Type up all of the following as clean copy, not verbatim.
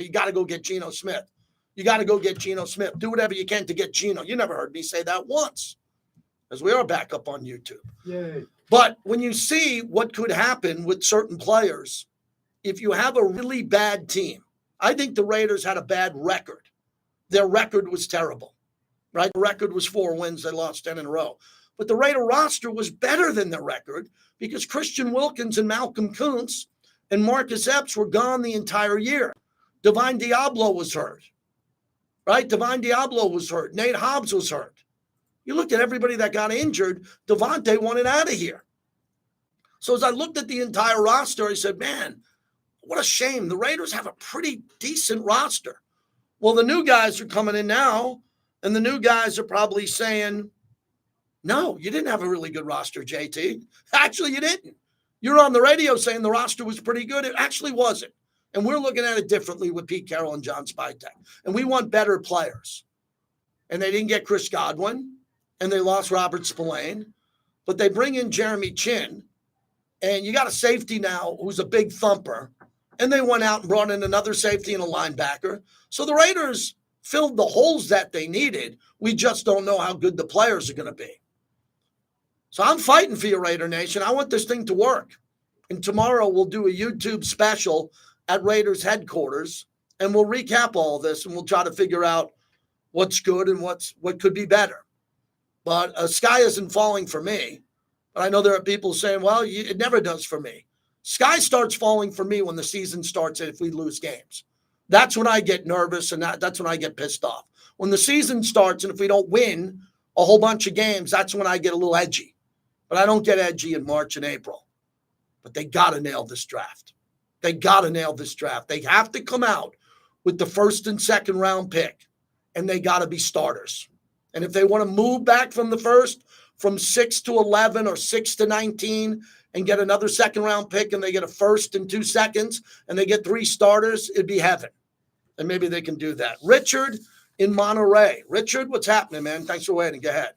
You got to go get Geno Smith. You got to go get Geno Smith. Do whatever you can to get Geno. You never heard me say that once, as we are back up on YouTube. Yay. But when you see what could happen with certain players, if you have a really bad team, I think the Raiders had a bad record. Their record was terrible, right? The record was 4 wins. They lost 10 in a row. But the Raider roster was better than their record because Christian Wilkins and Malcolm Coons and Marcus Epps were gone the entire year. Divine Diablo was hurt, right? Divine Diablo was hurt. Nate Hobbs was hurt. You looked at everybody that got injured. Devontae wanted out of here. So as I looked at the entire roster, I said, man, what a shame. The Raiders have a pretty decent roster. Well, the new guys are coming in now, and the new guys are probably saying, no, you didn't have a really good roster, JT. Actually, you didn't. You're on the radio saying the roster was pretty good. It actually wasn't. And we're looking at it differently with Pete Carroll and John Spytek. And we want better players. And they didn't get Chris Godwin, and they lost Robert Spillane. But they bring in Jeremy Chin, and you got a safety now who's a big thumper. And they went out and brought in another safety and a linebacker. So the Raiders filled the holes that they needed. We just don't know how good the players are going to be. So I'm fighting for you, Raider Nation. I want this thing to work. And tomorrow we'll do a YouTube special at Raiders headquarters, and we'll recap all this, and we'll try to figure out what's good and what could be better. But sky isn't falling for me. But I know there are people saying, well, it never does for me. Sky starts falling for me when the season starts and if we lose games. That's when I get nervous, and that's when I get pissed off. When the season starts and if we don't win a whole bunch of games, that's when I get a little edgy. But I don't get edgy in March and April. But they got to nail this draft. They got to nail this draft. They have to come out with the first and second round pick, and they got to be starters. And if they want to move back from the first, from 6 to 11 or 6 to 19, and get another second round pick, and they get a first and 2 seconds, and they get 3 starters, it'd be heaven. And maybe they can do that. Richard in Monterey. Richard, what's happening, man? Thanks for waiting. Go ahead.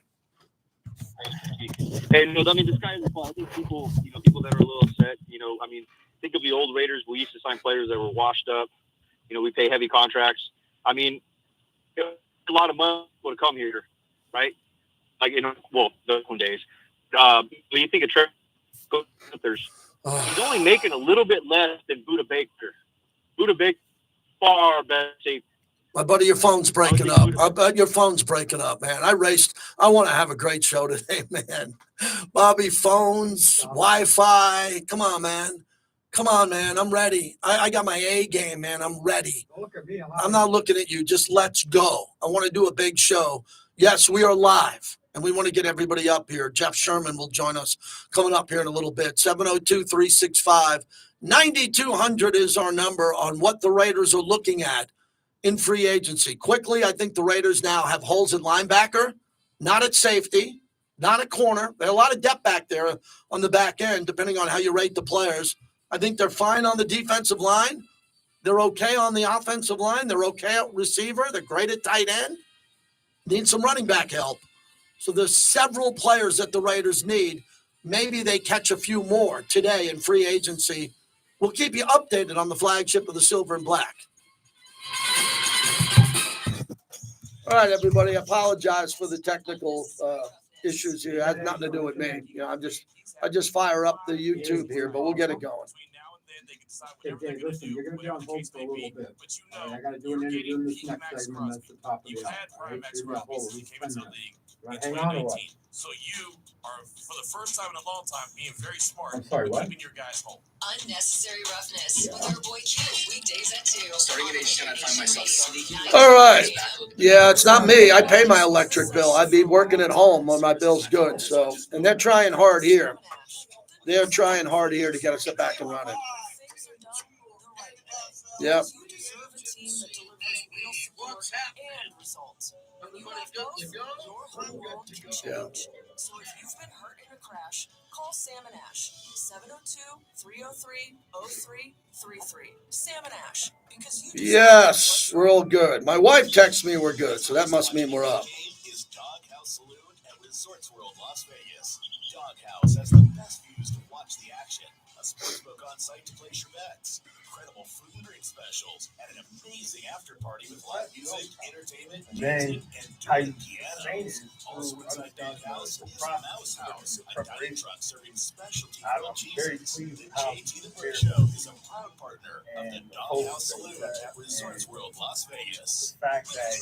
Hey, no, I mean, this guy is I think people that are a little upset, think of the old Raiders. We used to sign players that were washed up. We pay heavy contracts. I mean, a lot of money would come here, right? Like, those days. When you think of Trevor, he's only making a little bit less than Buda Baker. Buda Baker, far better safety. My buddy, your phone's breaking up. I bet your phone's breaking up, man. I want to have a great show today, man. Bobby, phones, Wi-Fi. Come on, man. I'm ready. I got my A game, man. I'm ready. Don't look at me. I'm not looking at you. Just let's go. I want to do a big show. Yes, we are live, and we want to get everybody up here. Jeff Sherman will join us coming up here in a little bit. 702-365-9200 is our number on what the Raiders are looking at in free agency. Quickly, I think the Raiders now have holes at linebacker, not at safety, not at corner. There's a lot of depth back there on the back end, depending on how you rate the players. I think they're fine on the defensive line. They're okay on the offensive line. They're okay at receiver. They're great at tight end. Need some running back help. So there's several players that the Raiders need. Maybe they catch a few more today in free agency. We'll keep you updated on the flagship of the Silver and Black. All right, everybody. I apologize for the technical issues here. It had nothing to do with me. I just fire up the YouTube here, but we'll get it going. Okay, Jay, listen, you're going to be on hold for a little bit. I got to do an interview in this next segment. That's the top of the hour. Right? So you're going to hold at least 10 minutes. Right? Hang on or what? So you are, for the first time in a long time, being very smart. I'm sorry, what? Keeping your guys home. Unnecessary Roughness with our boy Q. Weekdays at 2. Starting at age 10, I find myself sneaking. All right. Yeah, it's not me. I pay my electric bill. I'd be working at home when my bill's good. So, and they're trying hard here. They're trying hard here to get us back and running. Yep. Yeah. So if you've been hurt in a crash, call Sam and Ash, 702-303-0333. Sam and Ash, because you Yes, we're all good. My wife texts me we're good, so that must mean we're up. Is Doghouse Saloon at Resorts World Las Vegas. Doghouse has the best views to watch the action. A sportsbook on site to place your bets. Incredible incredible food and drink specials and an amazing after party with live music, entertainment, And then and how you dueling sustain pianos. it Also through inside Big understanding House the is process, Mouse House, the a dining preparation. truck serving specialty I'm grilled very cheeses. pleased The with how JT the Brick prepared Show is a proud partner of the and the Doghouse focus that Saloon he's at, at Resorts and World, Las the Vegas. fact that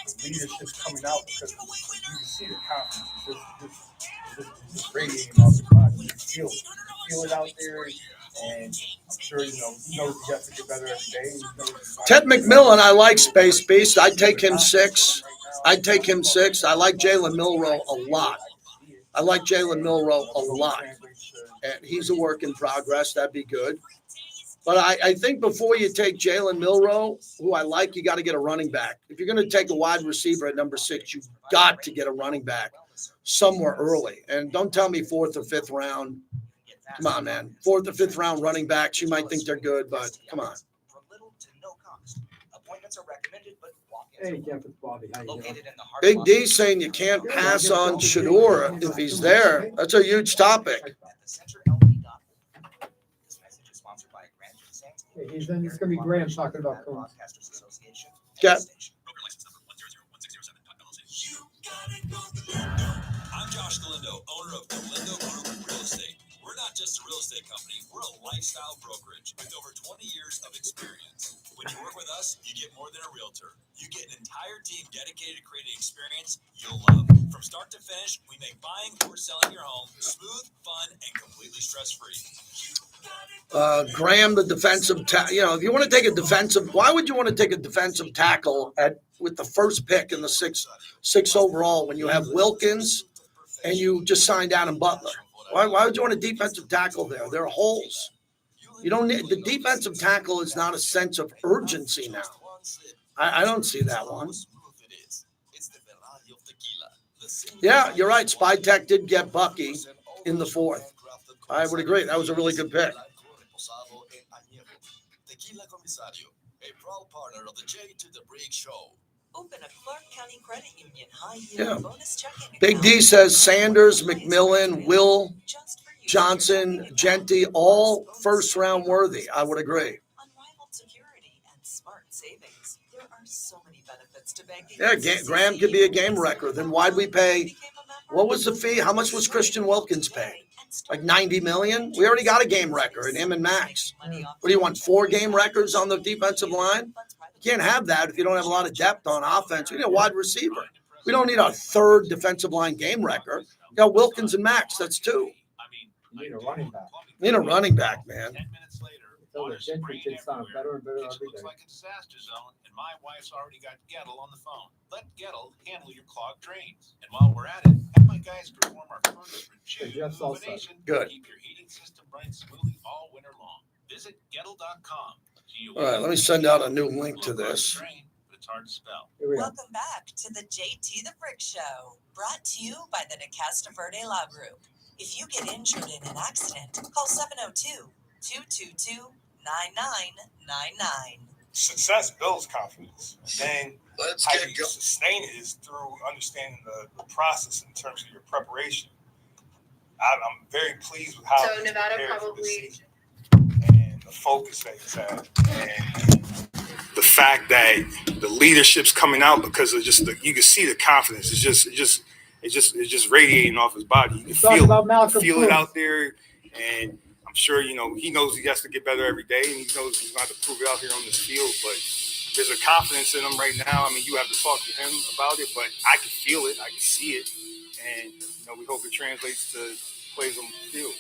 the leadership's coming out because you can see the confidence just radiating off the body. You feel it out there, and I'm sure he knows he has to get better every day. He knows Ted McMillan, I like Space Beast. I'd take him 6. I'd take him 6. I like Jalen Milroe a lot. I like Jalen Milroe a lot. And he's a work in progress. That'd be good. But I think before you take Jalen Milroe, who I like, you got to get a running back. If you're going to take a wide receiver at number 6, you've got to get a running back somewhere early. And don't tell me 4th or 5th round. Come on, man. 4th or 5th round running backs, you might think they're good, but come on. Hey, Jeff, it's Bobby. How you doing? Big D saying you can't pass on Shador if he's there. That's a huge topic. Hey, he's going to be Graham talking about Coons. Yeah. I'm Josh Galindo, owner of Galindo Group Real Estate. We're not just a real estate company, we're a lifestyle brokerage with over 20 years of experience. When you work with us, you get more than a realtor. You get an entire team dedicated to creating an experience you'll love. From start to finish, we make buying or selling your home smooth, fun, and completely stress-free. Graham, the defensive if you want to take a defensive, why would you want to take a defensive tackle with the first pick in the six overall when you have Wilkins and you just signed Adam Butler? Why would you want a defensive tackle there? There are holes. You don't need the defensive tackle is not a sense of urgency now. I don't see that one. Yeah, you're right. Spy Tech did get Bucky in the 4th. I would agree. That was a really good pick. Tequila Comisario, a proud partner of the JT the Brick Show. Open a Clark County Credit Union high-yield bonus checking Big account. D says Sanders, McMillan, Will, Johnson, Genty, all first-round worthy. I would agree. Unrivaled security and smart savings. There are so many benefits to banking. Yeah, Graham could be a game wrecker. Then why'd we pay? What was the fee? How much was Christian Wilkins paid? Like $90 million? We already got a game record in him and Max. What do you want, 4 game records on the defensive line? You can't have that if you don't have a lot of depth on offense. We need a wide receiver. We don't need a 3rd defensive line game record. We got Wilkins and Max. That's 2. You need a running back. We need a running back, man. 10 minutes later, So the Gentry kids sound better and better It every looks day. like a disaster zone, and my wife's already got Gettle on the phone. Let Gettle handle your clogged drains. And while we're at it, have my guys perform our furnace rejuvenation. Good. Keep your heating system running smoothly all winter long. Visit Gettle.com. All right, let me send out a new link to this. But it's hard to spell. Here we go. Welcome back to the JT the Brick Show, brought to you by the Decasta Verde Law Group. If you get injured in an accident, call 702-222-9999. Success builds confidence. And Let's how you sustain it is through understanding the process in terms of your preparation. I'm very pleased with how So he's Nevada prepared for this probably- season and the focus that he's had, and the fact that the leadership's coming out because of just you can see the confidence. It's just radiating off his body. You can Talk about Malcolm feel Coons. it out there, and I'm sure he knows he has to get better every day, and he knows he's going to have to prove it out here on this field. But there's a confidence in him right now. I mean, you have to talk to him about it, but I can feel it, I can see it, and we hope it translates to plays on the field.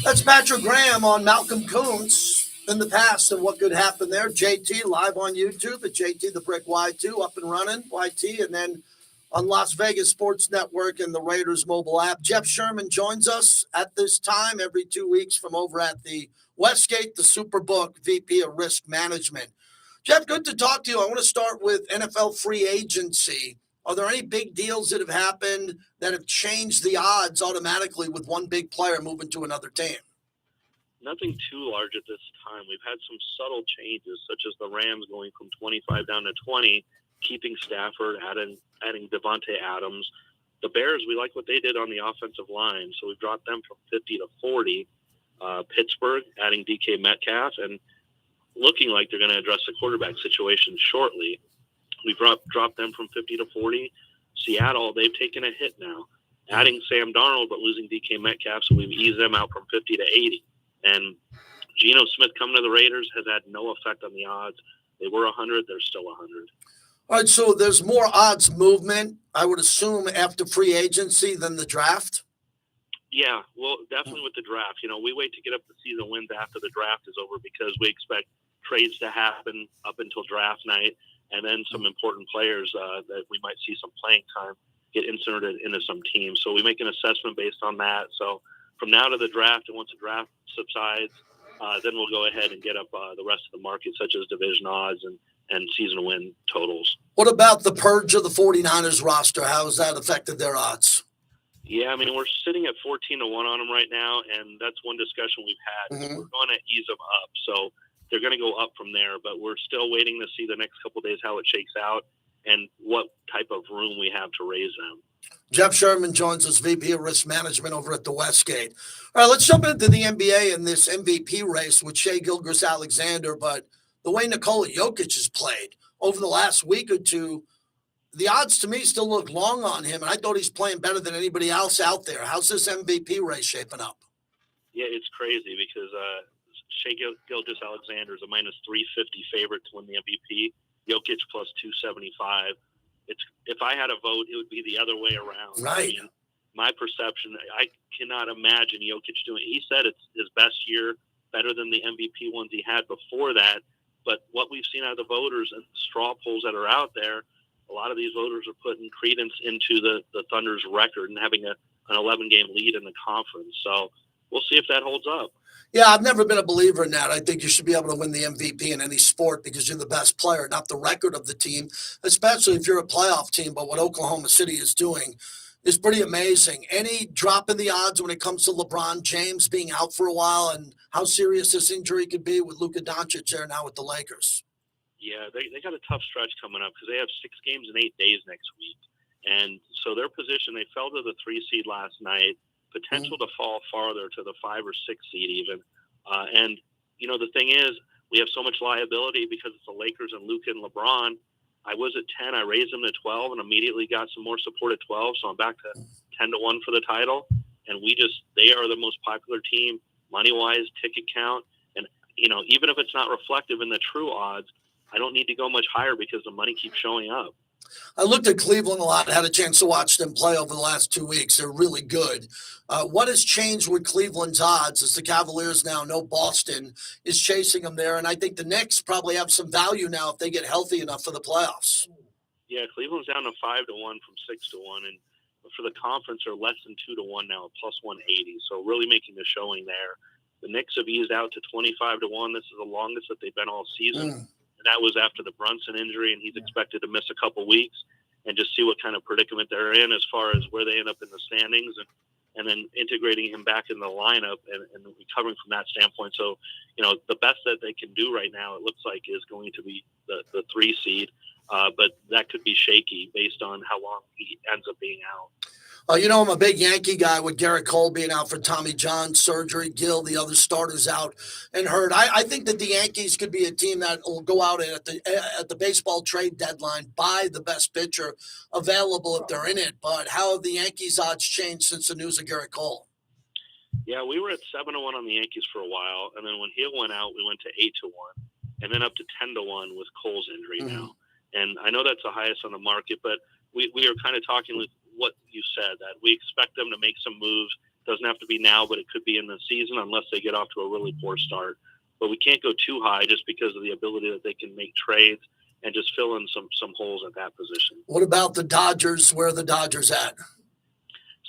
That's Patrick Graham on Malcolm Coons in the past and what could happen there. JT live on YouTube at JT the Brick Y2 up and running, YT, and then on Las Vegas Sports Network and the Raiders mobile app. Jeff Sherman joins us at this time every 2 weeks from over at the Westgate, the Superbook VP of Risk Management. Jeff, good to talk to you. I want to start with NFL free agency. Are there any big deals that have happened that have changed the odds automatically with one big player moving to another team? Nothing too large at this time. We've had some subtle changes, such as the Rams going from 25 down to 20, keeping Stafford, adding Devontae Adams. The Bears, we like what they did on the offensive line, so we dropped them from 50 to 40. Pittsburgh, adding DK Metcalf, and looking like they're going to address the quarterback situation shortly. We've dropped them from 50 to 40. Seattle, they've taken a hit now, adding Sam Darnold, but losing DK Metcalf, so we've eased them out from 50 to 80. And Geno Smith coming to the Raiders has had no effect on the odds. They were 100, they're still 100. All right, so there's more odds movement, I would assume, after free agency than the draft? Yeah, well, definitely with the draft. We wait to get up the season wins after the draft is over because we expect trades to happen up until draft night, and then some important players that we might see some playing time get inserted into some teams. So we make an assessment based on that. So from now to the draft, and once the draft subsides, then we'll go ahead and get up the rest of the market, such as division odds and season win totals. What about the purge of the 49ers roster? How has that affected their odds? Yeah, I mean, we're sitting at 14 to 1 on them right now, and that's one discussion we've had. Mm-hmm. We're going to ease them up. So they're going to go up from there, but we're still waiting to see the next couple of days how it shakes out and what type of room we have to raise them. Jeff Sherman joins us, VP of Risk Management over at the Westgate. All right, let's jump into the NBA and this MVP race with Shai Gilgeous-Alexander. But the way Nikola Jokic has played over the last week or two, the odds to me still look long on him. And I thought he's playing better than anybody else out there. How's this MVP race shaping up? Yeah, it's crazy because Shai Gilgeous-Alexander is a minus 350 favorite to win the MVP. Jokic plus 275. If I had a vote, it would be the other way around. Right. I mean, my perception, I cannot imagine Jokic doing. He said it's his best year, better than the MVP ones he had before that. But what we've seen out of the voters and straw polls that are out there, a lot of these voters are putting credence into the Thunder's record and having an 11-game lead in the conference. So we'll see if that holds up. Yeah, I've never been a believer in that. I think you should be able to win the MVP in any sport because you're the best player, not the record of the team, especially if you're a playoff team. But what Oklahoma City is doing is pretty amazing. Any drop in the odds when it comes to LeBron James being out for a while and how serious this injury could be with Luka Doncic there now with the Lakers? Yeah, they got a tough stretch coming up because they have 6 games in 8 days next week. And so their position, they fell to the 3 seed last night, potential to fall farther to the 5 or 6 seed even. And, the thing is, we have so much liability because it's the Lakers and Luka and LeBron. I was at 10. I raised them to 12 and immediately got some more support at 12. So I'm back to 10 to 1 for the title. And they are the most popular team money-wise, ticket count. And, even if it's not reflective in the true odds, I don't need to go much higher because the money keeps showing up. I looked at Cleveland a lot. I had a chance to watch them play over the last 2 weeks. They're really good. What has changed with Cleveland's odds as the Cavaliers now know Boston is chasing them there? And I think the Knicks probably have some value now if they get healthy enough for the playoffs. Yeah, Cleveland's down to 5 to 1 from 6 to 1. And for the conference, they're less than 2 to 1 now, plus 180. So really making a showing there. The Knicks have eased out to 25 to 1. This is the longest that they've been all season. That was after the Brunson injury, and he's expected to miss a couple weeks, and just see what kind of predicament they're in as far as where they end up in the standings, and then integrating him back in the lineup and recovering from that standpoint. So, the best that they can do right now, it looks like, is going to be the 3 seed, but that could be shaky based on how long he ends up being out. I'm a big Yankee guy with Garrett Cole being out for Tommy John surgery, Gill, the other starters out and hurt. I think that the Yankees could be a team that will go out at the baseball trade deadline, buy the best pitcher available if they're in it. But how have the Yankees odds changed since the news of Garrett Cole? Yeah, we were at 7 to 1 on the Yankees for a while, and then when Hill went out, we went to 8 to 1, and then up to 10 to 1 with Cole's injury now. And I know that's the highest on the market, but we are kind of talking with what you said, that we expect them to make some moves. Doesn't have to be now, but it could be in the season unless they get off to a really poor start. But we can't go too high just because of the ability that they can make trades and just fill in some holes at that position. What about the Dodgers? Where are the Dodgers at?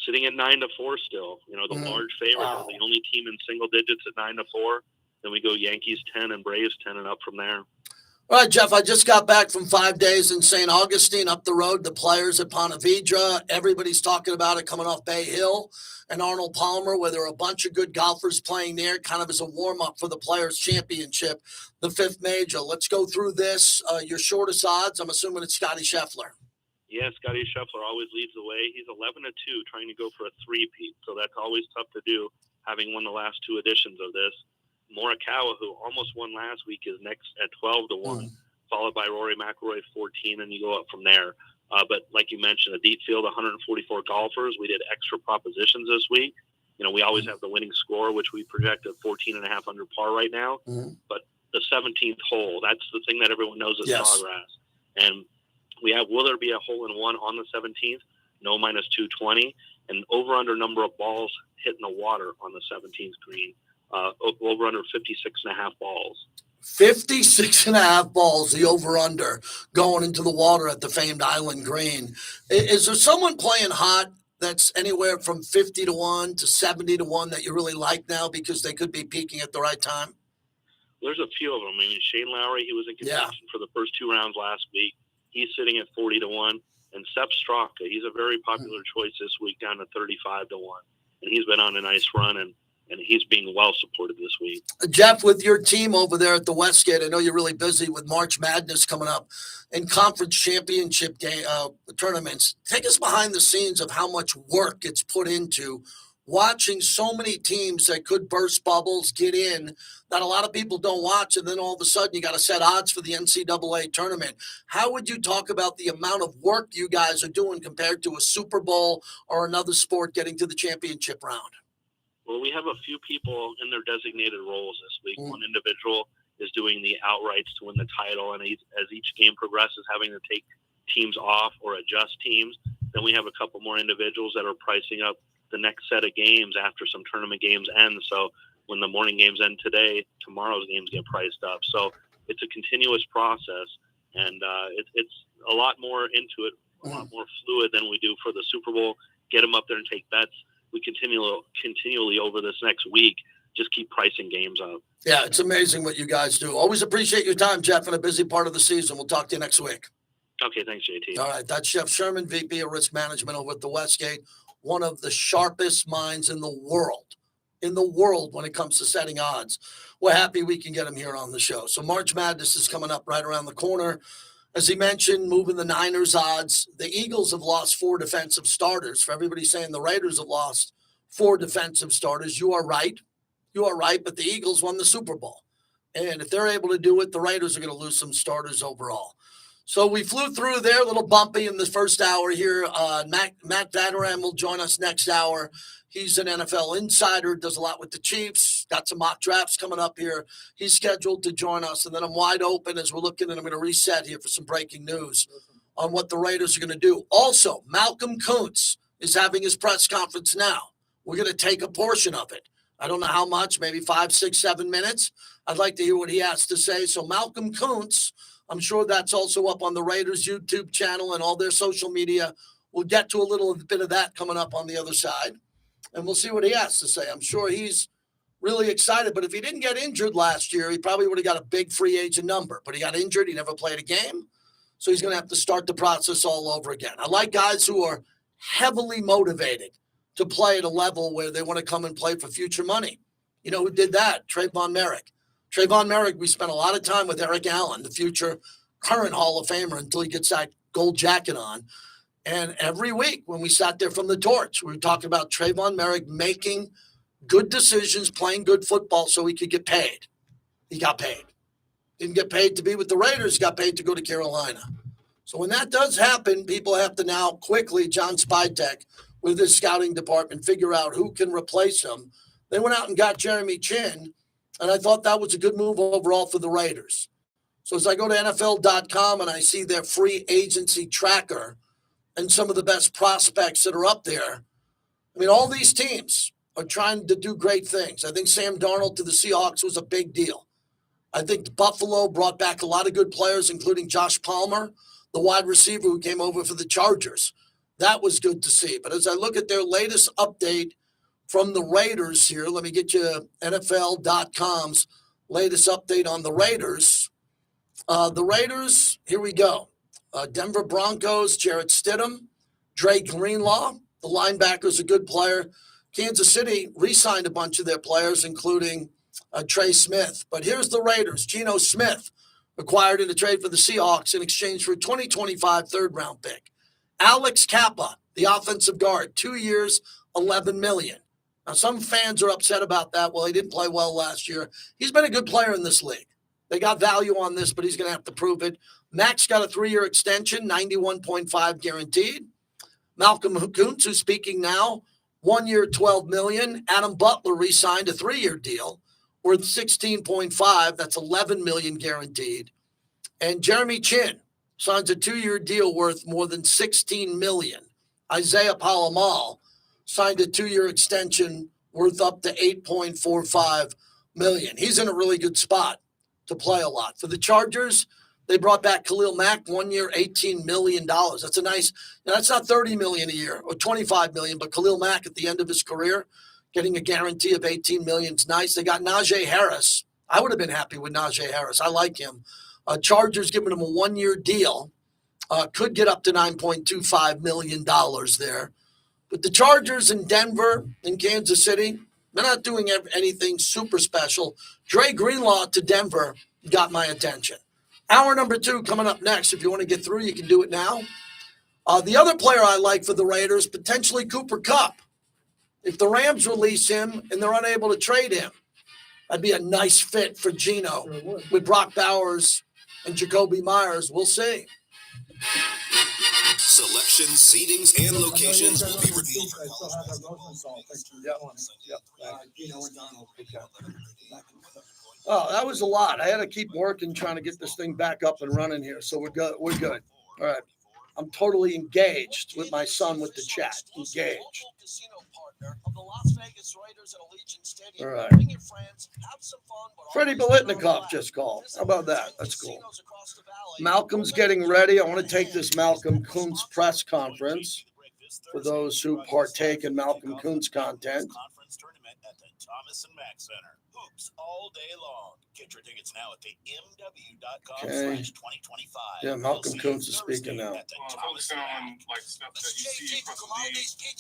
Sitting at 9 to 4 still. The large favorite. Wow. The only team in single digits at 9 to 4. Then we go Yankees 10 and Braves 10 and up from there. All right, Jeff, I just got back from 5 days in St. Augustine, up the road, the players at Ponte Vedra. Everybody's talking about it coming off Bay Hill and Arnold Palmer, where there are a bunch of good golfers playing there, kind of as a warm-up for the Players' Championship, the 5th major. Let's go through this. Your shortest odds, I'm assuming it's Scotty Scheffler. Yeah, Scotty Scheffler always leads the way. He's 11 to 2, trying to go for a 3-peat, so that's always tough to do, having won the last 2 editions of this. Morikawa, who almost won last week, is next at 12-1, followed by Rory McIlroy 14, and you go up from there. But like you mentioned, a deep field, 144 golfers. We did extra propositions this week. We always have the winning score, which we project at 14.5 under par right now. But the 17th hole, that's the thing that everyone knows is Sawgrass. And we have, will there be a hole-in-one on the 17th? No, minus 220. And over-under number of balls hit in the water on the 17th green. Over-under 56.5 balls. 56.5 balls, the over-under, going into the water at the famed Island Green. Is there someone playing hot that's anywhere from 50-1 to 70-1 that you really like now because they could be peaking at the right time? There's a few of them. I mean, Shane Lowry, he was in contention for the first 2 rounds last week. He's sitting at 40-1. And Sepp Straka, he's a very popular choice this week, down to 35-1. And he's been on a nice run, and he's being well supported this week. Jeff, with your team over there at the Westgate, I know you're really busy with March Madness coming up and conference championship tournaments. Take us behind the scenes of how much work gets put into watching so many teams that could burst bubbles, get in, that a lot of people don't watch, and then all of a sudden you got to set odds for the NCAA tournament. How would you talk about the amount of work you guys are doing compared to a Super Bowl or another sport getting to the championship round? Well, we have a few people in their designated roles this week. One individual is doing the outrights to win the title, and as each game progresses, having to take teams off or adjust teams. Then we have a couple more individuals that are pricing up the next set of games after some tournament games end. So when the morning games end today, tomorrow's games get priced up. So it's a continuous process, and it's a lot more into it, a lot more fluid than we do for the Super Bowl. Get them up there and take bets. We continually over this next week just keep pricing games up. Yeah, it's amazing what you guys do. Always appreciate your time, Jeff, in a busy part of the season. We'll talk to you next week. Okay, thanks, JT. All right, that's Jeff Sherman, VP of Risk Management over at the Westgate, one of the sharpest minds in the world when it comes to setting odds. We're happy we can get him here on the show. So March Madness is coming up right around the corner. As he mentioned, moving the Niners odds. The Eagles have lost 4 defensive starters. For everybody saying the Raiders have lost 4 defensive starters, you are right. You are right, but the Eagles won the Super Bowl. And if they're able to do it, the Raiders are going to lose some starters overall. So we flew through there, a little bumpy in the first hour here. Matt Vanderam will join us next hour. He's an NFL insider, does a lot with the Chiefs, got some mock drafts coming up here. He's scheduled to join us, and then I'm wide open as we're looking, and I'm going to reset here for some breaking news on what the Raiders are going to do. Also, Malcolm Coons is having his press conference now. We're going to take a portion of it. I don't know how much, maybe 5, 6, 7 minutes. I'd like to hear what he has to say. So Malcolm Coons, I'm sure that's also up on the Raiders YouTube channel and all their social media. We'll get to a little bit of that coming up on the other side, and we'll see what he has to say. I'm sure he's really excited, but if he didn't get injured last year, he probably would have got a big free agent number, but he got injured. He never played a game, so he's going to have to start the process all over again. I like guys who are heavily motivated to play at a level where they want to come and play for future money. You know who did that? Trayvon Merrick. Trayvon Merrick, we spent a lot of time with Eric Allen, the future current Hall of Famer, until he gets that gold jacket on. And every week when we sat there from the torch, we were talking about Trayvon Merrick making good decisions, playing good football so he could get paid. He got paid. Didn't get paid to be with the Raiders, got paid to go to Carolina. So when that does happen, people have to now quickly, John Spytek, with his scouting department, figure out who can replace him. They went out and got Jeremy Chin, and I thought that was a good move overall for the Raiders. So as I go to NFL.com and I see their free agency tracker and some of the best prospects that are up there, I mean, all these teams are trying to do great things. I think Sam Darnold to the Seahawks was a big deal. I think Buffalo brought back a lot of good players, including Josh Palmer, the wide receiver who came over for the Chargers. That was good to see. But as I look at their latest update from the Raiders here, let me get you NFL.com's latest update on the Raiders. The Raiders, here we go. Denver Broncos, Jarrett Stidham, Drake Greenlaw. The linebacker's a good player. Kansas City re-signed a bunch of their players, including Trey Smith. But here's the Raiders. Geno Smith acquired in a trade for the Seahawks in exchange for a 2025 third-round pick. Alex Kappa, the offensive guard, 2 years, $11 million. Now, some fans are upset about that. Well, he didn't play well last year. He's been a good player in this league. They got value on this, but he's going to have to prove it. Max got a 3-year extension, 91.5 guaranteed. Malcolm Coons, who's speaking now, 1 year, $12 million. Adam Butler re-signed a 3-year deal worth 16.5. That's 11 million guaranteed. And Jeremy Chin signs a 2-year deal worth more than 16 million. Isaiah Palamal signed a 2-year extension worth up to 8.45 million. He's in a really good spot to play a lot. For the Chargers, they brought back Khalil Mack, 1 year, $18 million. That's a nice, that's not 30 million a year or 25 million, but Khalil Mack at the end of his career, getting a guarantee of 18 million is nice. They got Najee Harris. I would have been happy with Najee Harris. I like him. Chargers giving him a 1-year deal. Could get up to $9.25 million there. But the Chargers in Denver and Kansas City, they're not doing anything super special. Dre Greenlaw to Denver got my attention. Hour number 2 coming up next. If you want to get through, you can do it now. The other player I like for the Raiders, potentially Cooper Kupp. If the Rams release him and they're unable to trade him, that'd be a nice fit for Geno with Brock Bowers and Jacoby Myers. We'll see. Selection, seatings, and locations will be revealed for Oh, that was a lot. I had to keep working trying to get this thing back up and running here. So we're good. We're good. All right. I'm totally engaged with my son with the chat. Engaged. All right. Freddie Bolitnikov just called. How about that? That's cool. Malcolm's getting ready. I want to take this Malcolm Coons press conference for those who partake in Malcolm Coons content. Thomas and Mack Center. Hoops all day long. Get your tickets now at the MW.com/2025. Yeah, Malcolm Coons is speaking now. Focusing on like stuff that you see across the league, and then you can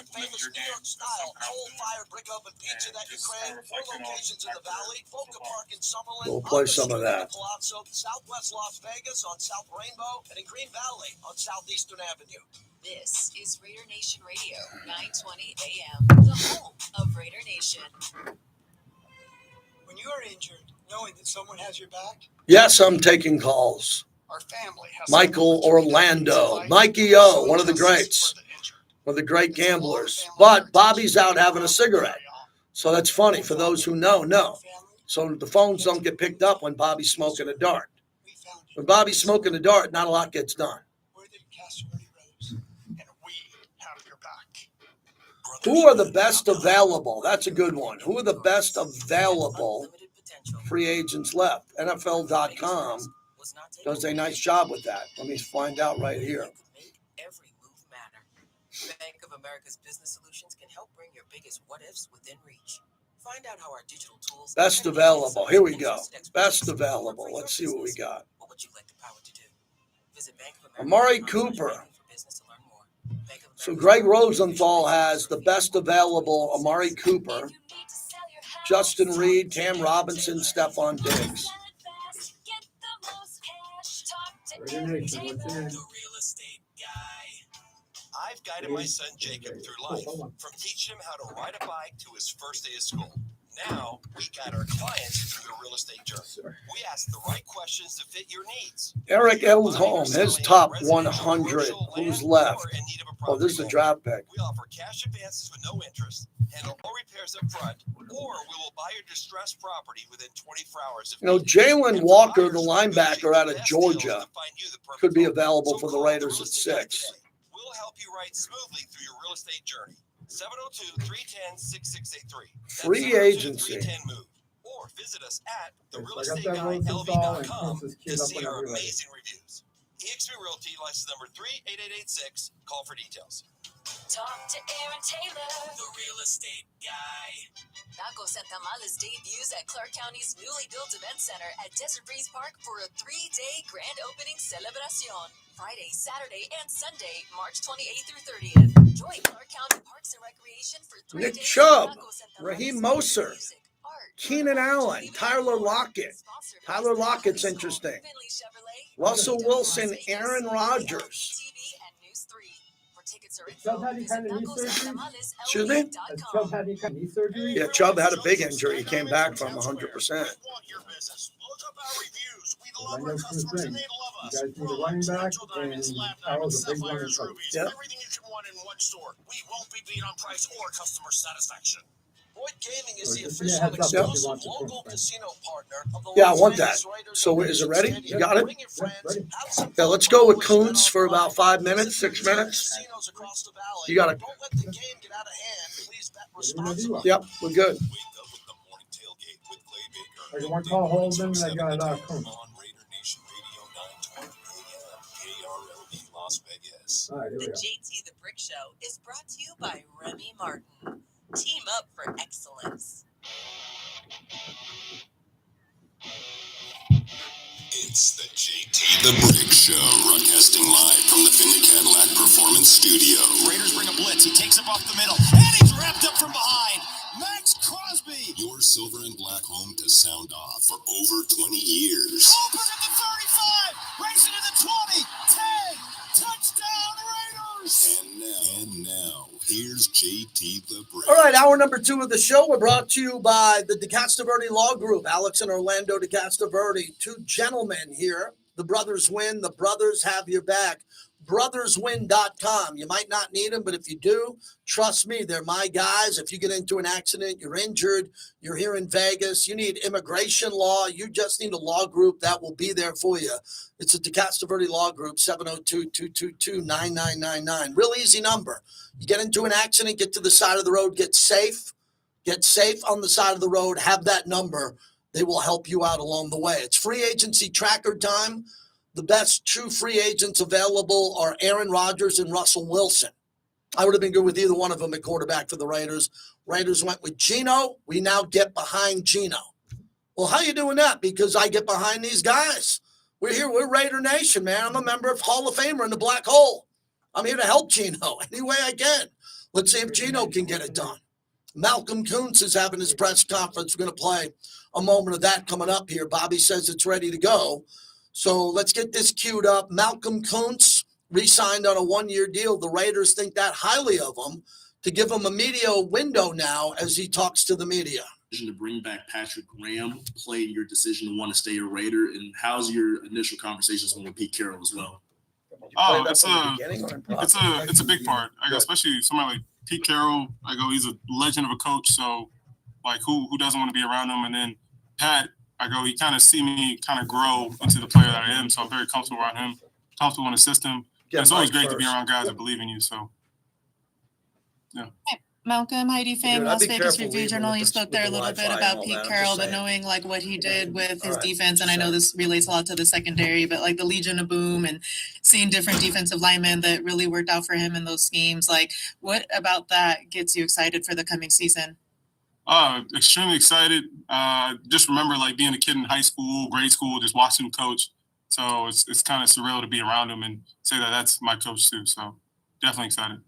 implement your game. That's Coal-fired brick oven pizza that you crave. 4 locations in the valley. Boca Park in Summerlin. We'll play some of that. Palazzo, Southwest Las Vegas on South Rainbow, and in Green Valley on Southeastern Avenue. This is Raider Nation Radio, 920 AM, the home of Raider Nation. When you are injured, knowing that someone has your back. Yes, I'm taking calls. Our family has Michael Orlando, Mikey O, one of the greats, one of the great gamblers. But Bobby's out having a cigarette. So that's funny for those who know. So the phones don't get picked up when Bobby's smoking a dart. When Bobby's smoking a dart, not a lot gets done. Who are the best available? That's a good one. Who are the best available free agents left? NFL.com does a nice job with that. Let me find out right here. Every move matter. Bank of America's business solutions can help bring your biggest what-ifs within reach. Find out how our digital tools. Best available. Here we go. Best available. Let's see what we got. What would you like the power to do? Visit Bank of Amari Cooper. So Greg Rosenthal has the best available Amari Cooper, Justin Reed, Cam Robinson, Stephon Diggs. The real estate guy. I've guided my son Jacob through life, from teaching him how to ride a bike to his first day of school. Now we guide our clients through the real estate journey. We ask the right questions to fit your needs. Eric Eldholm, his top 100. Who's left? Oh, this is a draft pick. We offer cash advances with no interest, handle all repairs up front, or we will buy your distressed property within 24 hours. You know, Jalen Walker, the linebacker out of Georgia, could be available for the Raiders at 6. We'll help you ride smoothly through your real estate journey. 702-310-6683. Free agency. Or visit us at therealestateguyLV.com to see our amazing reviews. eXp Realty, license number 38886. Call for details. Talk to Aaron Taylor, The Real Estate Guy. Tacos and Tamales debuts at Clark County's newly built event center at Desert Breeze Park for a 3-day grand opening celebration. Friday, Saturday, and Sunday, March 28th through 30th. Join Clark County Parks and Recreation for 3 Nick days. Chubb, Tacos and Tamales, Raheem Moser, music, art, Keenan Allen, Tyler Lockett. Tyler Lockett's interesting. Finley Chevrolet, Russell Wilson, Aaron Rodgers. TV and News 3. For tickets or Chubb info, had any visit kind of knee surgery? Excuse me? Has Chubb had any kind of knee surgery? Yeah, Chubb had a big injury. He came back from 100%. I know two things. You guys need a running back, and Carroll's a big running coach. Yeah. Everything you can want in one store. We won't be beat on price or customer satisfaction. Boyd Gaming is the Just give me a official heads up if you exclusive want the local Coons, casino partner of the Yeah, I Las want Vegas that. Raiders So at is it Allegiant ready? Stadium. You got it? Bring your friends, ready. have some Yeah, fun let's go with while you Coons get for online. about 5 minutes, Visit 6 the minutes. casinos across the valley. You got it. Don't let the game get out of hand. Please bet responsibly. Yep, we're good. Wake up with the morning tailgate with Clay Baker. I can one call Holden, I got Coons. On Raider Nation Radio 920 AM, KRLD Las Vegas. All right, here we The go. JT the Brick Show is brought to you by Remy Martin. Team up for excellence. It's the JT the Brick Show, broadcasting live from the Finley Cadillac Performance Studio. Raiders bring a blitz. He takes him off the middle, and he's wrapped up from behind. Max Crosby. Your silver and black home to sound off for over 20 years. Open at the 35, racing to the 20, 10, touchdown Raiders. And now, here's JT the Brick. All right, hour number 2 of the show. We're brought to you by the DeCastroverde Law Group. Alex and Orlando DeCastroverde, 2 gentlemen here. The brothers win. The brothers have your back. Brotherswin.com. You might not need them, but if you do, trust me, they're my guys. If you get into an accident, you're injured, you're here in Vegas, you need immigration law, you just need a law group that will be there for you. It's a DeCastroverde Law Group, 702-222-9999. Real easy number. You get into an accident, get to the side of the road, get safe on the side of the road, have that number. They will help you out along the way. It's free agency tracker time. The best true free agents available are Aaron Rodgers and Russell Wilson. I would have been good with either one of them at quarterback for the Raiders. Raiders went with Geno. We now get behind Geno. Well, how you doing that? Because I get behind these guys. We're here. We're Raider Nation, man. I'm a member of Hall of Famer in the Black Hole. I'm here to help Geno any way I can. Let's see if Geno can get it done. Malcolm Coons is having his press conference. We're going to play a moment of that coming up here. Bobby says it's ready to go. So let's get this queued up. Malcolm Coons re-signed on a 1-year deal. The Raiders think that highly of him to give him a media window now as he talks to the media. To bring back Patrick Graham play in your decision to want to stay a Raider, and how's your initial conversations with Pete Carroll as well? Oh, it's a big part. Especially somebody like Pete Carroll. He's a legend of a coach. So, who doesn't want to be around him? And then Pat, he kind of see me kind of grow into the player that I am. So I'm very comfortable around him, comfortable in the system. It's always great to be around guys that believe in you. So, yeah. Malcolm, Heidi Fang, Dude, I'd Las be Vegas careful Review leaving Journal. with You the- spoke with there the a little bit Wi-Fi and about all Pete that, I'm Carroll, just but saying. knowing what he did with his All right, defense, and I just know saying. this relates a lot to the secondary, but the Legion of Boom and seeing different defensive linemen that really worked out for him in those schemes. What about that gets you excited for the coming season? Extremely excited. Just remember being a kid in high school, grade school, just watching him coach. So it's kind of surreal to be around him and say that that's my coach too. So definitely excited.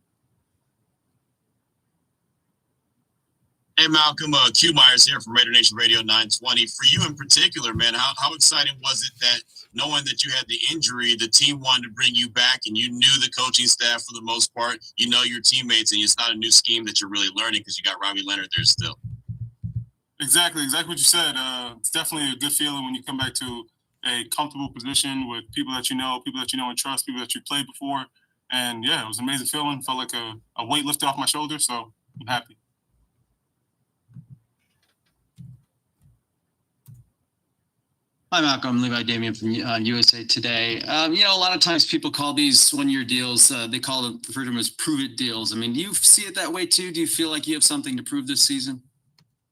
Hey, Malcolm, Q Myers here from Raider Nation Radio 920. For you in particular, man, how exciting was it that knowing that you had the injury, the team wanted to bring you back and you knew the coaching staff for the most part, you know your teammates, and it's not a new scheme that you're really learning because you got Robbie Leonard there still. Exactly what you said. It's definitely a good feeling when you come back to a comfortable position with people that you know and trust, people that you played before. And, yeah, it was an amazing feeling. Felt like a weight lifted off my shoulder, so I'm happy. Hi, Malcolm. Levi Damian from USA Today. A lot of times people call these 1-year deals, refer to them as prove it deals. Do you see it that way too? Do you feel like you have something to prove this season?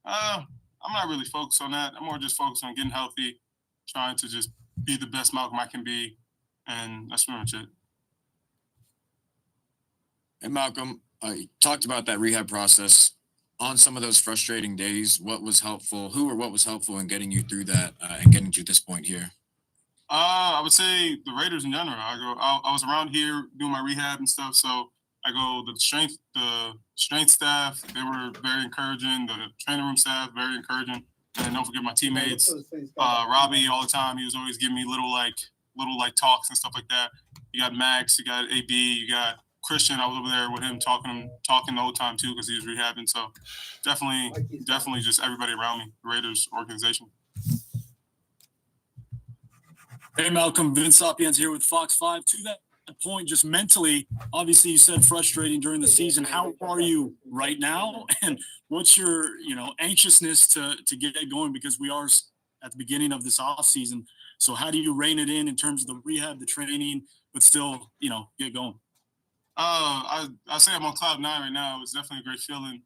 I'm not really focused on that. I'm more just focused on getting healthy, trying to just be the best Malcolm I can be, and that's pretty much it. And Malcolm, you talked about that rehab process. On some of those frustrating days, what was helpful in getting you through that and getting to this point here? I would say the Raiders in general. I was around here doing my rehab and stuff, so the strength staff, they were very encouraging. The training room staff, very encouraging. And don't forget my teammates, Robbie, all the time. He was always giving me little talks and stuff like that. You got Max, you got AB, you got Christian, I was over there with him talking the whole time too because he was rehabbing. So definitely just everybody around me, the Raiders organization. Hey, Malcolm, Vince Sapiens here with Fox 5. To that point, just mentally, obviously you said frustrating during the season. How are you right now? And what's your, anxiousness to get going? Because we are at the beginning of this off season. So how do you rein it in terms of the rehab, the training, but still, get going? I say I'm on cloud 9 right now. It's definitely a great feeling,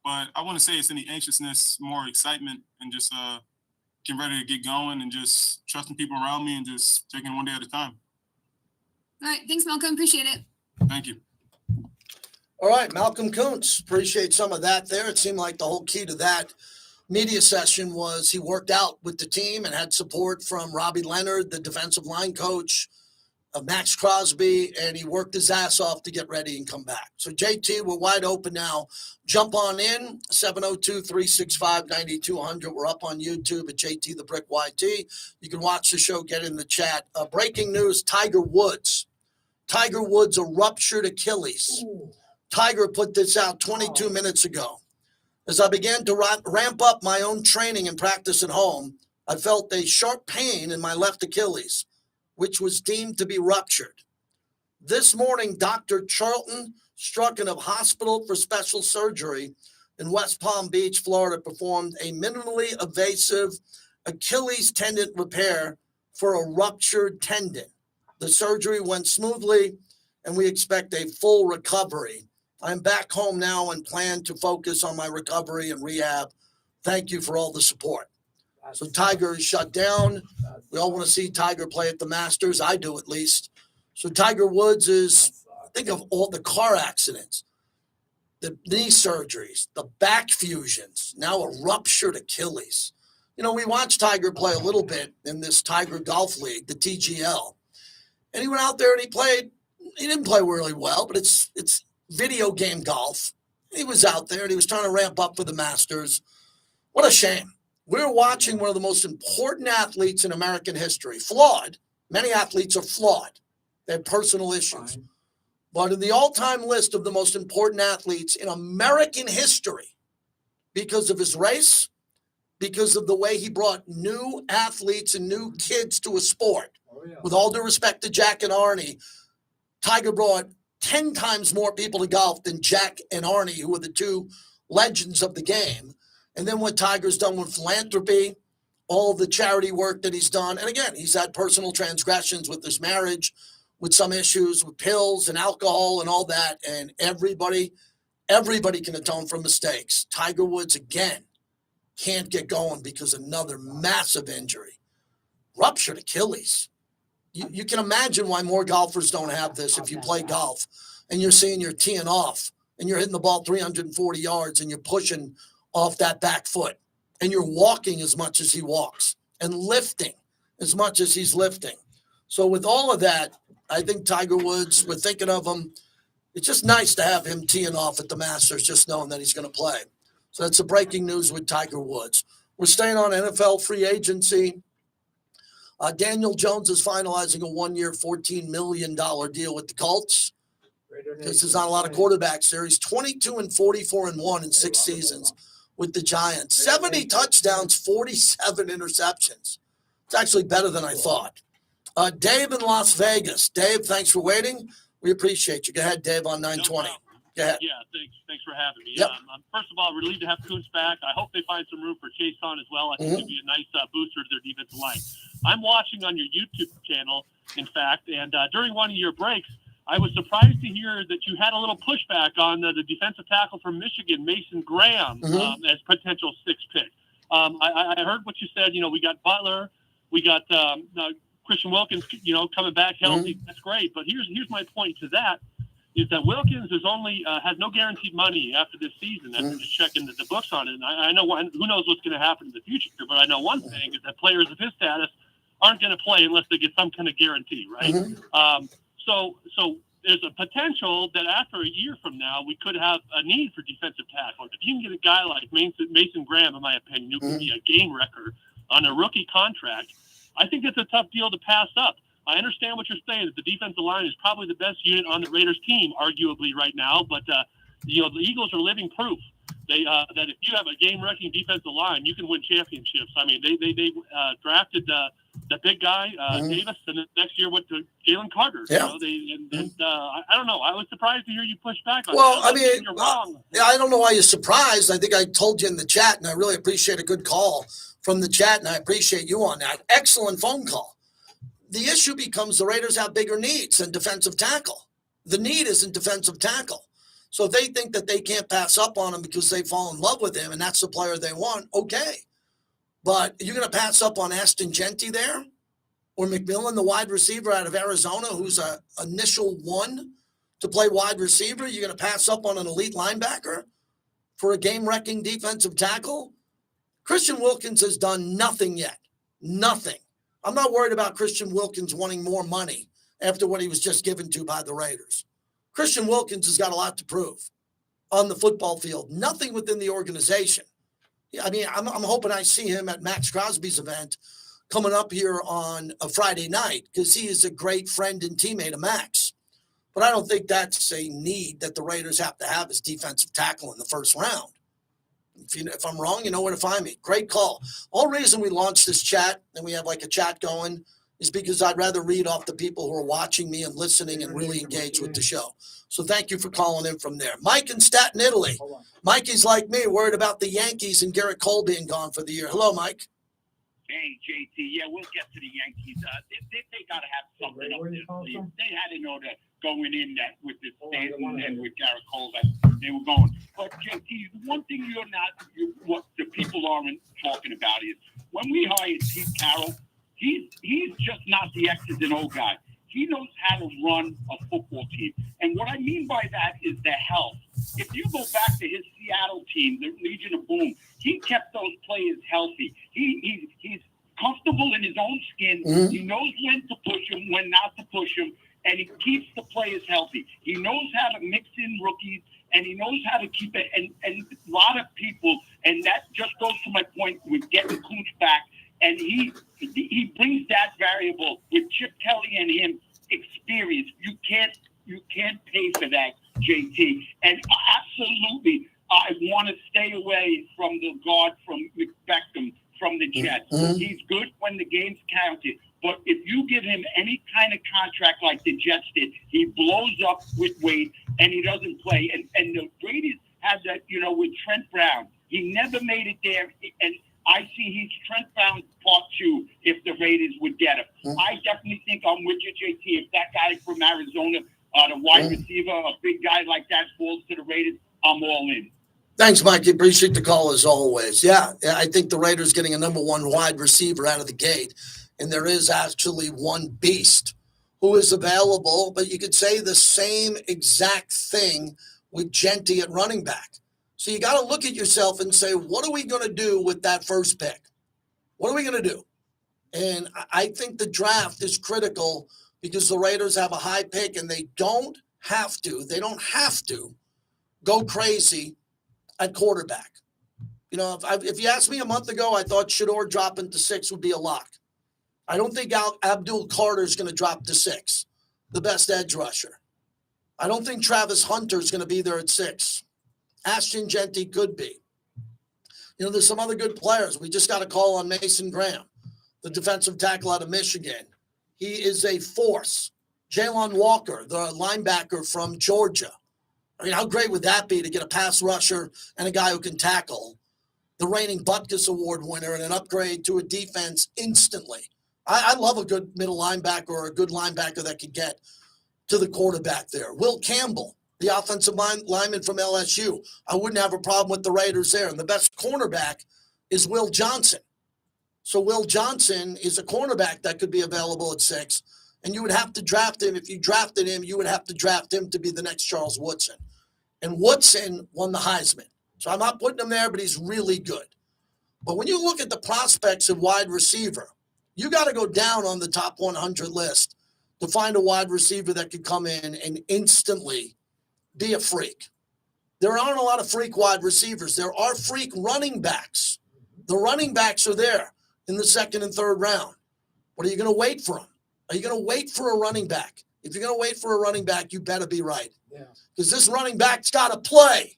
but I want to say it's any anxiousness, more excitement, and just getting ready to get going and just trusting people around me and just taking it one day at a time. All right. Thanks, Malcolm. Appreciate it. Thank you. All right, Malcolm Coons. Appreciate some of that there. It seemed like the whole key to that media session was he worked out with the team and had support from Robbie Leonard, the defensive line coach, Max Crosby, and he worked his ass off to get ready and come back. So, JT, we're wide open now. Jump on in, 702-365-9200. We're up on YouTube at JT the Brick YT. You can watch the show, get in the chat. Breaking news, Tiger Woods. Tiger Woods, a ruptured Achilles. Tiger put this out 22 minutes ago. As I began to ramp up my own training and practice at home, I felt a sharp pain in my left Achilles, which was deemed to be ruptured. This morning, Dr. Charlton Strucken of Hospital for Special Surgery in West Palm Beach, Florida, performed a minimally invasive Achilles tendon repair for a ruptured tendon. The surgery went smoothly, and we expect a full recovery. I'm back home now and plan to focus on my recovery and rehab. Thank you for all the support. So Tiger is shut down. We all want to see Tiger play at the Masters. I do, at least. So Tiger Woods is, think of all the car accidents, the knee surgeries, the back fusions, now a ruptured Achilles. We watched Tiger play a little bit in this Tiger Golf League, the TGL. And he went out there and he played. He didn't play really well, but it's video game golf. He was out there and he was trying to ramp up for the Masters. What a shame. We're watching one of the most important athletes in American history. Flawed. Many athletes are flawed. They have personal issues. But in the all-time list of the most important athletes in American history, because of his race, because of the way he brought new athletes and new kids to a sport. With all due respect to Jack and Arnie, Tiger brought 10 times more people to golf than Jack and Arnie, who were the two legends of the game. And then what Tiger's done with philanthropy, all the charity work that he's done. And again, he's had personal transgressions with his marriage, with some issues with pills and alcohol and all that. And everybody can atone for mistakes. Tiger Woods, again, can't get going because another massive injury. Ruptured Achilles. You can imagine why more golfers don't have this if you play golf and you're seeing you're teeing off and you're hitting the ball 340 yards and you're pushing off that back foot and you're walking as much as he walks and lifting as much as he's lifting. So with all of that, I think Tiger Woods, we're thinking of him. It's just nice to have him teeing off at the Masters, just knowing that he's going to play. So that's the breaking news with Tiger Woods. We're staying on NFL free agency. Daniel Jones is finalizing a one-year, $14 million deal with the Colts. This is not a lot of quarterbacks there. He's 22-44-1 in 6 seasons with the Giants. 70 touchdowns, 47 interceptions. It's actually better than I thought. Dave in Las Vegas. Dave, thanks for waiting. We appreciate you. Go ahead, Dave, on 920. Go ahead. Yeah, thanks for having me. Yep. First of all, relieved to have Coons back. I hope they find some room for Chase on as well. I think it'd be a nice booster to their defensive line. I'm watching on your YouTube channel, in fact, and during one of your breaks, I was surprised to hear that you had a little pushback on the defensive tackle from Michigan, Mason Graham, as potential 6th pick. I heard what you said. We got Butler, we got Christian Wilkins, coming back healthy. That's great. But here's my point to that. Is that Wilkins is only has no guaranteed money after this season after just checking the books on it. And I know who knows what's going to happen in the future, but I know one thing is that players of his status aren't going to play unless they get some kind of guarantee, right? So there's a potential that after a year from now we could have a need for defensive tackle. If you can get a guy like Mason Graham, in my opinion, who can be a game wrecker on a rookie contract, I think it's a tough deal to pass up. I understand what you're saying, that the defensive line is probably the best unit on the Raiders team, arguably right now. But, the Eagles are living proof that if you have a game-wrecking defensive line, you can win championships. I mean, they drafted the big guy, Davis, and then next year went to Jalen Carter. Yeah. You know, I don't know. I was surprised to hear you push back on Well, that. I mean, you're wrong. I don't know why you're surprised. I think I told you in the chat, and I really appreciate a good call from the chat, and I appreciate you on that. Excellent phone call. The issue becomes the Raiders have bigger needs than defensive tackle. The need isn't defensive tackle. So if they think that they can't pass up on him because they fall in love with him and that's the player they want, okay. But you're going to pass up on Ashton Genty there? Or McMillan, the wide receiver out of Arizona, who's a initial one to play wide receiver? You're going to pass up on an elite linebacker for a game-wrecking defensive tackle? Christian Wilkins has done nothing yet. Nothing. I'm not worried about Christian Wilkins wanting more money after what he was just given to by the Raiders. Christian Wilkins has got a lot to prove on the football field. Nothing within the organization. I mean, I'm hoping I see him at Max Crosby's event coming up here on a Friday night because he is a great friend and teammate of Max. But I don't think that's a need that the Raiders have to have as defensive tackle in the first round. If I'm wrong, you know where to find me. Great call. All reason we launched this chat and we have like a chat going is because I'd rather read off the people who are watching me and listening and really engage with the show. So thank you for calling in from there. Mike in Staten, Italy. Mikey's like me, worried about the Yankees and Garrett Cole being gone for the year. Hello, Mike. Hey, JT. Yeah, we'll get to the Yankees. They got to have something up their sleeve. They had an order going in that with the Stanton and with Garrett Cole that they were going. But JT, the one thing what the people aren't talking about is when we hired Pete Carroll, he's just not the X's and O guy. He knows how to run a football team. And what I mean by that is the health. If you go back to his Seattle team, the Legion of Boom, he kept those players healthy. He's comfortable in his own skin. Mm-hmm. He knows when to push him, when not to push him, and he keeps the players healthy. He knows how to mix in rookies, and he knows how to keep it. And a lot of people, and that just goes to my point with getting Coons back, and he brings that variable with Chip Kelly and him experience. You can't pay for that, JT. And absolutely, I want to stay away from the guard from Beckham from the Jets. Mm-hmm. He's good when the game's counted. But if you give him any kind of contract like the Jets did, he blows up with weight and he doesn't play. And the Raiders had that, with Trent Brown. He never made it there. And I see he's Trent Brown part 2 if the Raiders would get him. Mm-hmm. I definitely think I'm with you, JT. If that guy from Arizona, the wide receiver, a big guy like that falls to the Raiders, I'm all in. Thanks, Mike. Appreciate the call as always. Yeah, I think the Raiders getting a number 1 wide receiver out of the gate. And there is actually one beast who is available, but you could say the same exact thing with Genty at running back. So you got to look at yourself and say, what are we going to do with that first pick? What are we going to do? And I think the draft is critical because the Raiders have a high pick and they don't have to go crazy at quarterback. If you asked me a month ago, I thought Shador dropping to 6 would be a lock. I don't think Abdul Carter is going to drop to 6, the best edge rusher. I don't think Travis Hunter is going to be there at 6. Ashton Genty could be. There's some other good players. We just got a call on Mason Graham, the defensive tackle out of Michigan. He is a force. Jalen Walker, the linebacker from Georgia. I mean, how great would that be to get a pass rusher and a guy who can tackle? The reigning Butkus Award winner and an upgrade to a defense instantly. I love a good middle linebacker or a good linebacker that could get to the quarterback there. Will Campbell, the offensive lineman from LSU. I wouldn't have a problem with the Raiders there. And the best cornerback is Will Johnson. So Will Johnson is a cornerback that could be available at 6. And you would have to draft him. If you drafted him, you would have to draft him to be the next Charles Woodson. And Woodson won the Heisman. So I'm not putting him there, but he's really good. But when you look at the prospects of wide receiver, you got to go down on the top 100 list to find a wide receiver that could come in and instantly be a freak. There aren't a lot of freak wide receivers. There are freak running backs. The running backs are there in the 2nd and 3rd round. What are you going to wait for them? Are you going to wait for a running back? If you're going to wait for a running back, you better be right. Yeah. Because this running back's got to play.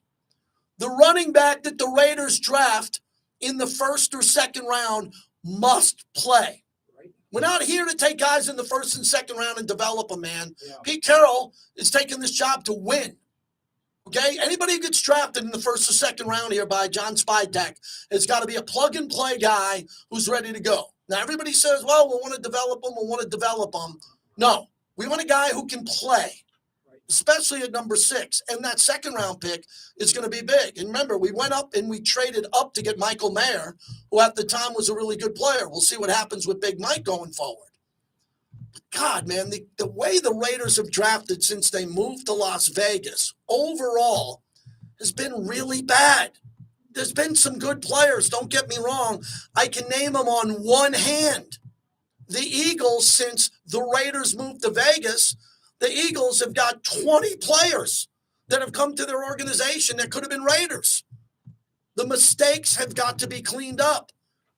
The running back that the Raiders draft in the first or second round must play. Right. We're not here to take guys in the first and second round and develop them, man. Yeah. Pete Carroll is taking this job to win. Okay? Anybody who gets drafted in the first or second round here by John Spytek has got to be a plug-and-play guy who's ready to go. Now, everybody says, well, we want to develop them. No, we want a guy who can play, especially at number 6. And that second round pick is going to be big. And remember, we went up and we traded up to get Michael Mayer, who at the time was a really good player. We'll see what happens with Big Mike going forward. But God, man, the way the Raiders have drafted since they moved to Las Vegas overall has been really bad. There's been some good players, don't get me wrong. I can name them on one hand. The Eagles, since the Raiders moved to Vegas, the Eagles have got 20 players that have come to their organization that could have been Raiders. The mistakes have got to be cleaned up.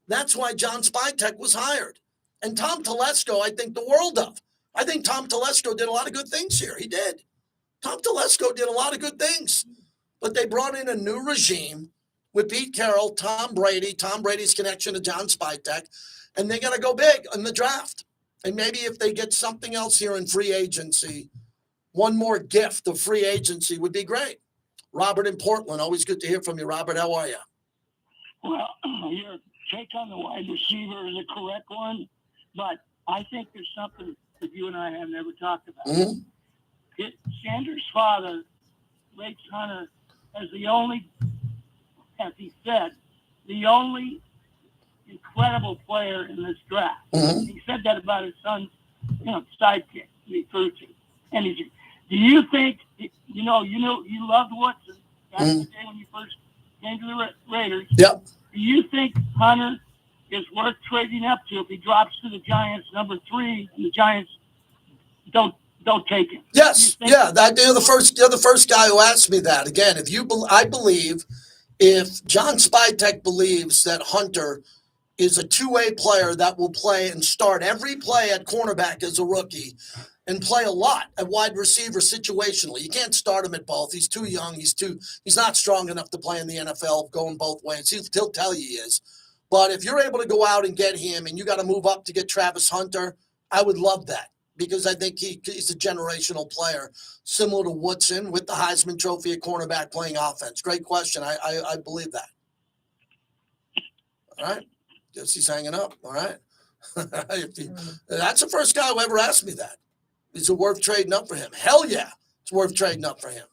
That's why John Spytek was hired. And Tom Telesco, I think the world of. I think Tom Telesco did a lot of good things here. He did. Tom Telesco did a lot of good things. But they brought in a new regime with Pete Carroll, Tom Brady's connection to John Spytek, and they're going to go big in the draft. And maybe if they get something else here in free agency, one more gift of free agency would be great. Robert in Portland, always good to hear from you, Robert. How are you? Well, your take on the wide receiver is a correct one, but I think there's something that you and I have never talked about. Mm-hmm. Sanders' father rates Hunter as the only, as he said, the only incredible player in this draft. Mm-hmm. He said that about his son's, sidekick, do you think, you loved Woodson back in the day when you first came to the Raiders? Yep. Do you think Hunter is worth trading up to if he drops to the Giants number 3 and the Giants don't take him? Yes. Yeah. You're the first guy who asked me that. Again, I believe if John Spytek believes that Hunter is a two-way player that will play and start every play at cornerback as a rookie and play a lot at wide receiver situationally. You can't start him at both. He's too young. He's not strong enough to play in the NFL going both ways. He'll tell you he is. But if you're able to go out and get him and you got to move up to get Travis Hunter, I would love that because I think he's a generational player, similar to Woodson with the Heisman Trophy at cornerback playing offense. Great question. I believe that. All right. Guess he's hanging up. All right. That's the first guy who ever asked me that. Is it worth trading up for him? Hell yeah. It's worth trading up for him.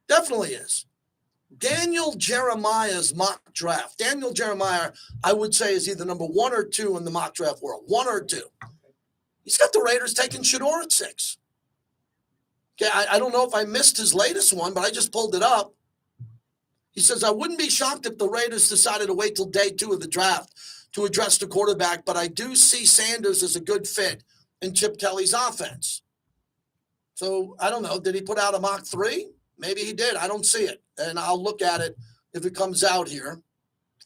Definitely is. Daniel Jeremiah's mock draft. Daniel Jeremiah, I would say, is either number 1 or 2 in the mock draft world. 1 or 2. He's got the Raiders taking Shador at 6. Okay, I don't know if I missed his latest one, but I just pulled it up. He says, I wouldn't be shocked if the Raiders decided to wait till day 2 of the draft to address the quarterback, but I do see Sanders as a good fit in Chip Kelly's offense. So, I don't know. Did he put out a mock 3? Maybe he did. I don't see it. And I'll look at it if it comes out here.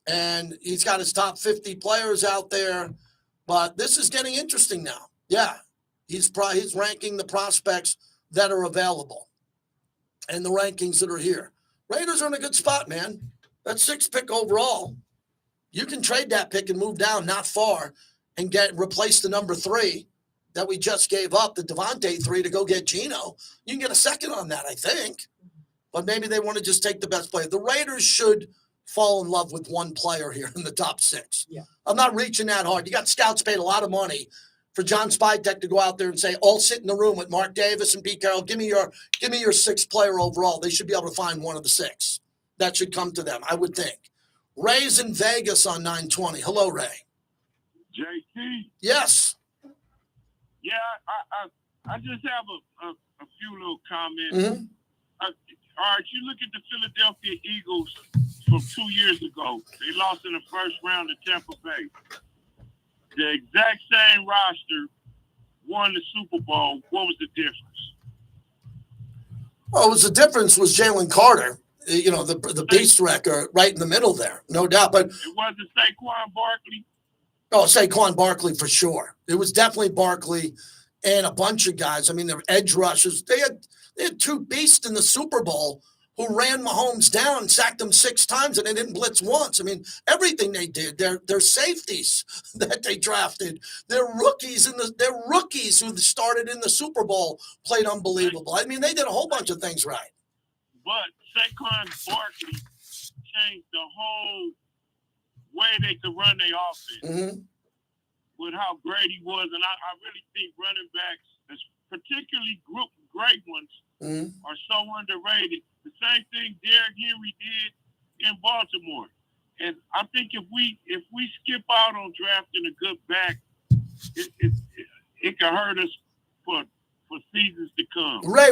And he's got his top 50 players out there. But this is getting interesting now. Yeah, he's ranking the prospects that are available and the rankings that are here. Raiders are in a good spot, man. That's 6th pick overall. You can trade that pick and move down not far and replace the number 3 that we just gave up, the Devontae 3, to go get Geno. You can get a second on that, I think. But maybe they want to just take the best player. The Raiders should fall in love with one player here in the top 6. Yeah. I'm not reaching that hard. You got scouts paid a lot of money for John Spytek to go out there and say, all sit in the room with Mark Davis and Pete Carroll. Give me your 6th player overall. They should be able to find one of the 6. That should come to them, I would think. Ray's in Vegas on 920. Hello, Ray. JT? Yes. Yeah, I just have a few little comments. Mm-hmm. All right, you look at the Philadelphia Eagles from 2 years ago. They lost in the first round to Tampa Bay. The exact same roster won the Super Bowl. What was the difference? Well, the difference was Jalen Carter, the beast record right in the middle there, no doubt. But it wasn't Saquon Barkley. Oh, Saquon Barkley for sure. It was definitely Barkley and a bunch of guys. I mean, they're edge rushers. They had two beasts in the Super Bowl who ran Mahomes down, sacked him 6 times, and they didn't blitz once. I mean, everything they did, they're safeties that they drafted. They're rookies who started in the Super Bowl, played unbelievable. I mean, they did a whole bunch of things right. But Saquon Barkley changed the whole way they could run their offense with how great he was. And I really think running backs, particularly great ones, are so underrated. The same thing Derrick Henry did in Baltimore. And I think if we skip out on drafting a good back, it can hurt us for seasons to come. Ray,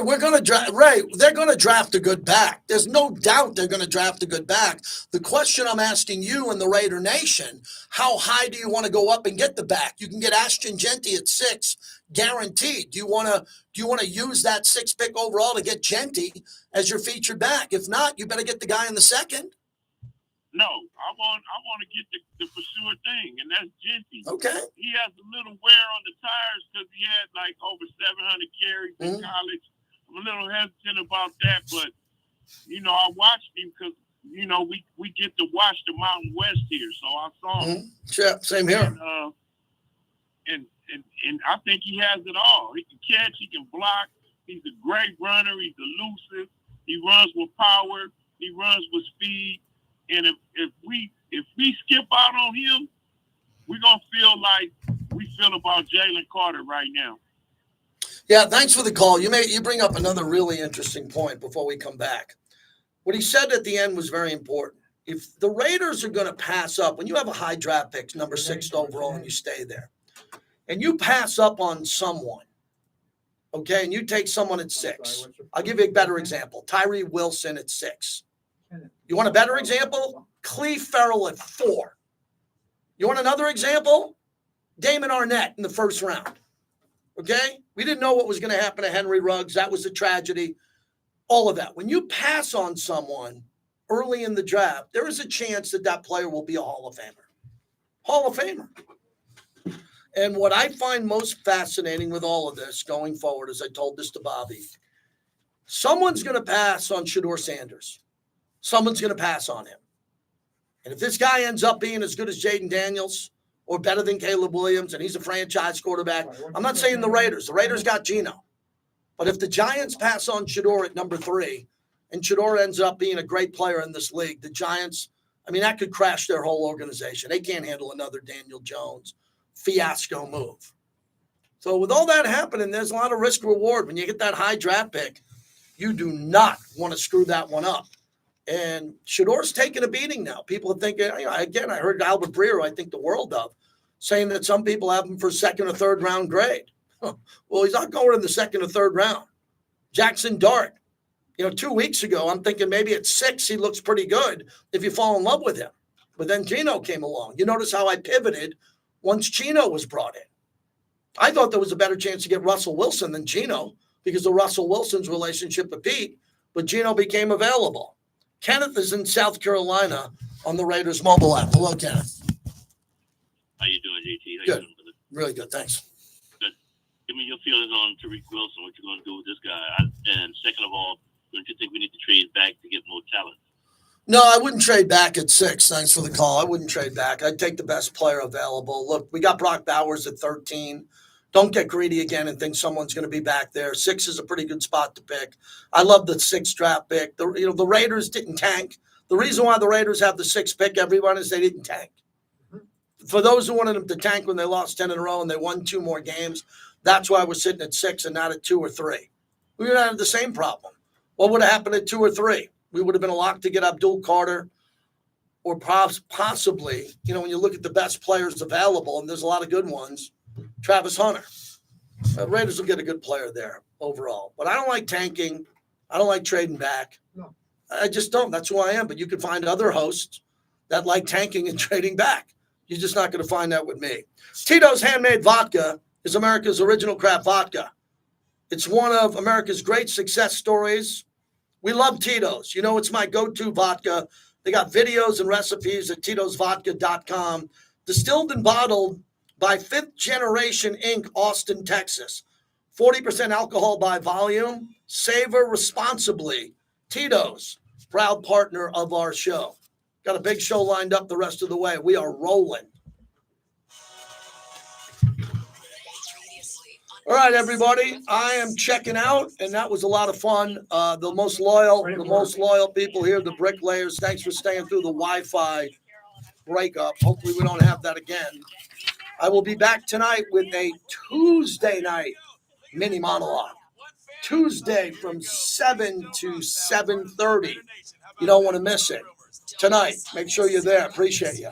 they're gonna draft a good back. There's no doubt they're gonna draft a good back. The question I'm asking you and the Raider Nation, how high do you want to go up and get the back? You can get Ashton Genty at 6, guaranteed. Do you want to use that 6 pick overall to get Genty as your featured back? If not, you better get the guy in the 2nd. No, I want to get the for sure thing, and that's Genty. Okay. He has a little wear on the tires because he had like over 700 carries in college. I'm a little hesitant about that, but I watched him because we get to watch the Mountain West here, so I saw him. Sure, same here. And I think he has it all. He can catch, he can block. He's a great runner. He's elusive. He runs with power. He runs with speed. And if we skip out on him, we're gonna feel like we feel about Jalen Carter right now. Yeah, thanks for the call. You bring up another really interesting point before we come back. What he said at the end was very important. If the Raiders are going to pass up, when you have a high draft pick, number 6 overall, and you stay there, and you pass up on someone, okay, and you take someone at 6, I'll give you a better example. Tyree Wilson at 6. You want a better example? Cleve Farrell at 4. You want another example? Damon Arnett in the 1st round. Okay? We didn't know what was going to happen to Henry Ruggs. That was a tragedy. All of that. When you pass on someone early in the draft, there is a chance that player will be a Hall of Famer. Hall of Famer. And what I find most fascinating with all of this going forward, as I told this to Bobby, someone's going to pass on Shedeur Sanders. Someone's going to pass on him. And if this guy ends up being as good as Jaden Daniels or better than Caleb Williams, and he's a franchise quarterback, I'm not saying the Raiders. The Raiders got Geno. But if the Giants pass on Shedeur at number 3 and Shedeur ends up being a great player in this league, the Giants, that could crash their whole organization. They can't handle another Daniel Jones fiasco move. So with all that happening, there's a lot of risk reward. When you get that high draft pick, you do not want to screw that one up. And Shedeur's taking a beating now. People are thinking, again, I heard Albert Breer, I think the world of, saying that some people have him for 2nd or 3rd round grade. Well, he's not going in the 2nd or 3rd round. Jackson Dart, 2 weeks ago, I'm thinking maybe at 6, he looks pretty good if you fall in love with him. But then Geno came along. You notice how I pivoted once Geno was brought in. I thought there was a better chance to get Russell Wilson than Geno because of Russell Wilson's relationship with Pete, but Geno became available. Kenneth is in South Carolina on the Raiders mobile app. Hello, Kenneth. How you doing, JT? How Good. you doing, brother? Really good, thanks. Good. Give me your feelings on Tariq Wilson. What you're going to do with this guy? And second of all, don't you think we need to trade back to get more talent? No, I wouldn't trade back at 6. Thanks for the call. I wouldn't trade back. I'd take the best player available. Look, we got Brock Bowers at 13. Don't get greedy again and think someone's going to be back there. 6 is a pretty good spot to pick. I love the 6th draft pick. The Raiders didn't tank. The reason why the Raiders have the 6th pick, everyone, is they didn't tank. For those who wanted them to tank when they lost 10 in a row and they won 2 more games, that's why we're sitting at 6 and not at 2 or 3. We would have had the same problem. What would have happened at 2 or 3? We would have been locked to get Abdul Carter or possibly, when you look at the best players available, and there's a lot of good ones, Travis Hunter. The Raiders will get a good player there overall. But I don't like tanking. I don't like trading back. No. I just don't. That's who I am. But you can find other hosts that like tanking and trading back. You're just not going to find that with me. Tito's Handmade Vodka is America's original craft vodka. It's one of America's great success stories. We love Tito's. It's my go-to vodka. They got videos and recipes at titosvodka.com. Distilled and bottled by Fifth Generation Inc., Austin, Texas. 40% alcohol by volume. Savor responsibly. Tito's, proud partner of our show. Got a big show lined up the rest of the way. We are rolling. All right, everybody. I am checking out, and that was a lot of fun. The most loyal people here, the bricklayers. Thanks for staying through the Wi-Fi breakup. Hopefully we don't have that again. I will be back tonight with a Tuesday night mini monologue. Tuesday from 7 to 7:30. You don't want to miss it. Tonight, make sure you're there. Appreciate you.